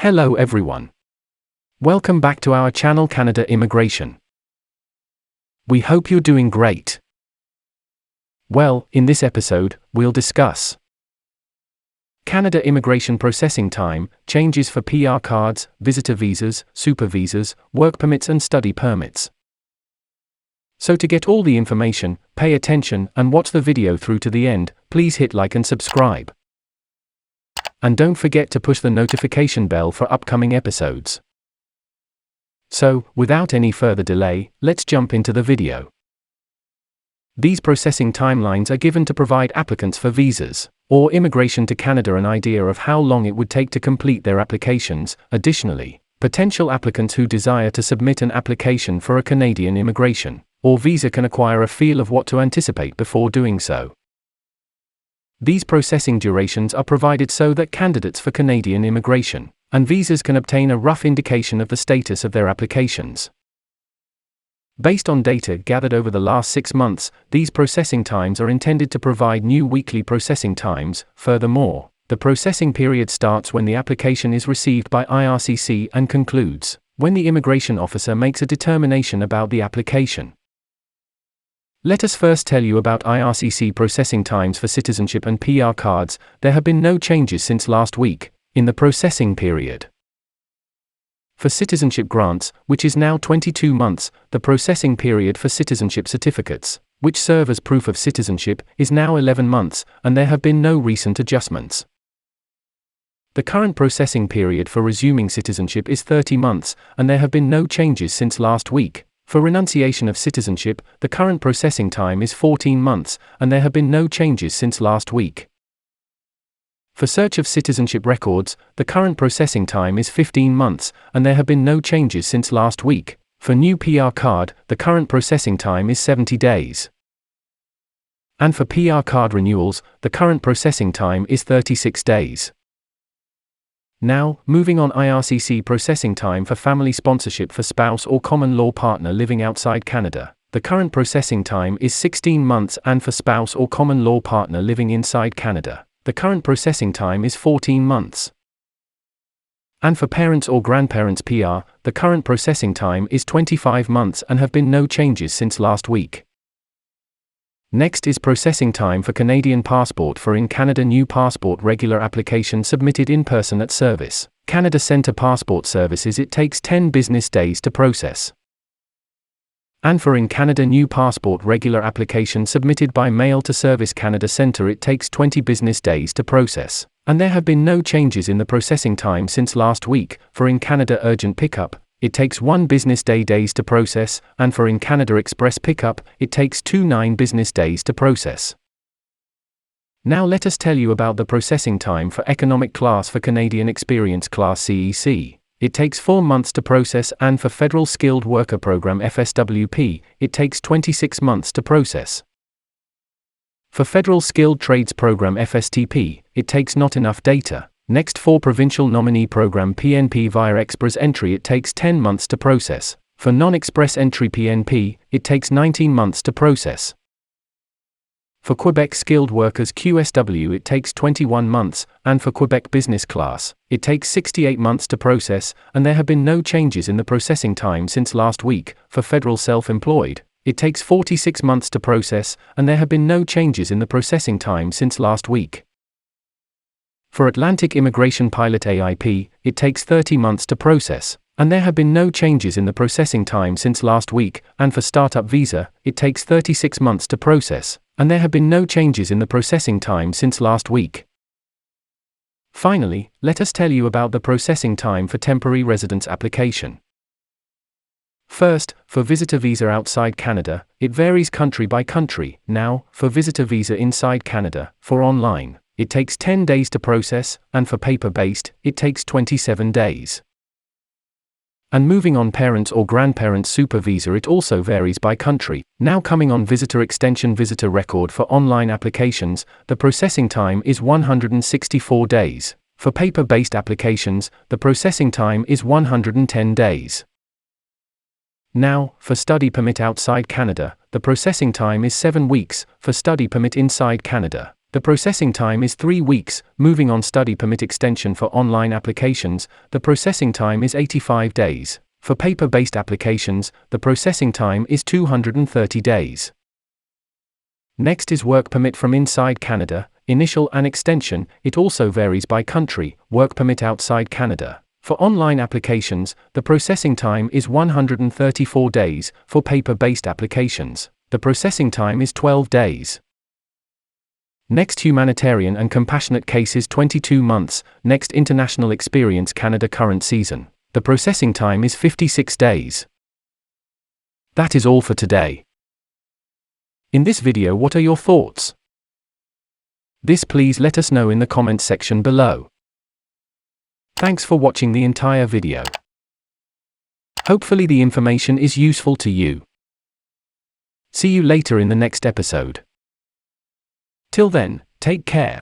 Hello everyone. Welcome back to our channel Canada Immigration. We hope you're doing great. Well, in this episode, we'll discuss Canada immigration processing time, changes for PR cards, visitor visas, super visas, work permits and study permits. So to get all the information, pay attention and watch the video through to the end. Please hit like and subscribe. And don't forget to push the notification bell for upcoming episodes. So, without any further delay, let's jump into the video. These processing timelines are given to provide applicants for visas or immigration to Canada an idea of how long it would take to complete their applications. Additionally, potential applicants who desire to submit an application for a Canadian immigration or visa can acquire a feel of what to anticipate before doing so. These processing durations are provided so that candidates for Canadian immigration and visas can obtain a rough indication of the status of their applications. Based on data gathered over the last 6 months, these processing times are intended to provide new weekly processing times. Furthermore, the processing period starts when the application is received by IRCC and concludes when the immigration officer makes a determination about the application. Let us first tell you about IRCC processing times for citizenship and PR cards. There have been no changes since last week in the processing period. For citizenship grants, which is now 22 months, the processing period for citizenship certificates, which serve as proof of citizenship, is now 11 months, and there have been no recent adjustments. The current processing period for resuming citizenship is 30 months, and there have been no changes since last week. For renunciation of citizenship, the current processing time is 14 months, and there have been no changes since last week. For search of citizenship records, the current processing time is 15 months, and there have been no changes since last week. For new PR card, the current processing time is 70 days. And for PR card renewals, the current processing time is 36 days. Now, moving on, IRCC processing time for family sponsorship for spouse or common law partner living outside Canada. The current processing time is 16 months, and for spouse or common law partner living inside Canada, the current processing time is 14 months. And for parents or grandparents PR, the current processing time is 25 months and have been no changes since last week. Next is processing time for Canadian passport for in Canada new passport regular application submitted in person at Service Canada Centre Passport Services. It takes 10 business days to process. And for in Canada new passport regular application submitted by mail to Service Canada Centre, it takes 20 business days to process. And there have been no changes in the processing time since last week. For in Canada urgent pickup, it takes 1 business days to process, and for in Canada express pickup, it takes 9 business days to process. Now let us tell you about the processing time for economic class for Canadian Experience Class CEC. It takes 4 months to process, and for Federal Skilled Worker Program FSWP, it takes 26 months to process. For Federal Skilled Trades Program FSTP, it takes not enough data. Next, for Provincial Nominee Program PNP via Express Entry, it takes 10 months to process. For Non-Express Entry PNP, it takes 19 months to process. For Quebec Skilled Workers QSW, it takes 21 months, and for Quebec Business Class, it takes 68 months to process, and there have been no changes in the processing time since last week. For Federal Self-Employed, it takes 46 months to process, and there have been no changes in the processing time since last week. For Atlantic Immigration Pilot AIP, it takes 30 months to process, and there have been no changes in the processing time since last week. And for Startup Visa, it takes 36 months to process, and there have been no changes in the processing time since last week. Finally, let us tell you about the processing time for temporary residence application. First, for visitor visa outside Canada, it varies country by country. Now, for visitor visa inside Canada, for online, it takes 10 days to process, and for paper-based, it takes 27 days. And moving on, parents or grandparents super visa, it also varies by country. Now coming on visitor extension visitor record for online applications, the processing time is 164 days. For paper-based applications, the processing time is 110 days. Now, for study permit outside Canada, the processing time is 7 weeks. For study permit inside Canada, The processing time is 3 weeks. Moving on, study permit extension for online applications, the processing time is 85 days. For paper-based applications, the processing time is 230 days. Next is work permit from inside Canada, initial and extension. It also varies by country. Work permit outside Canada. For online applications, the processing time is 134 days. For paper-based applications, the processing time is 12 days. Next, humanitarian and compassionate cases, 22 months. Next, international experience Canada current season. The processing time is 56 days. That is all for today. In this video, what are your thoughts? Please let us know in the comments section below. Thanks for watching the entire video. Hopefully the information is useful to you. See you later in the next episode. Till then, take care.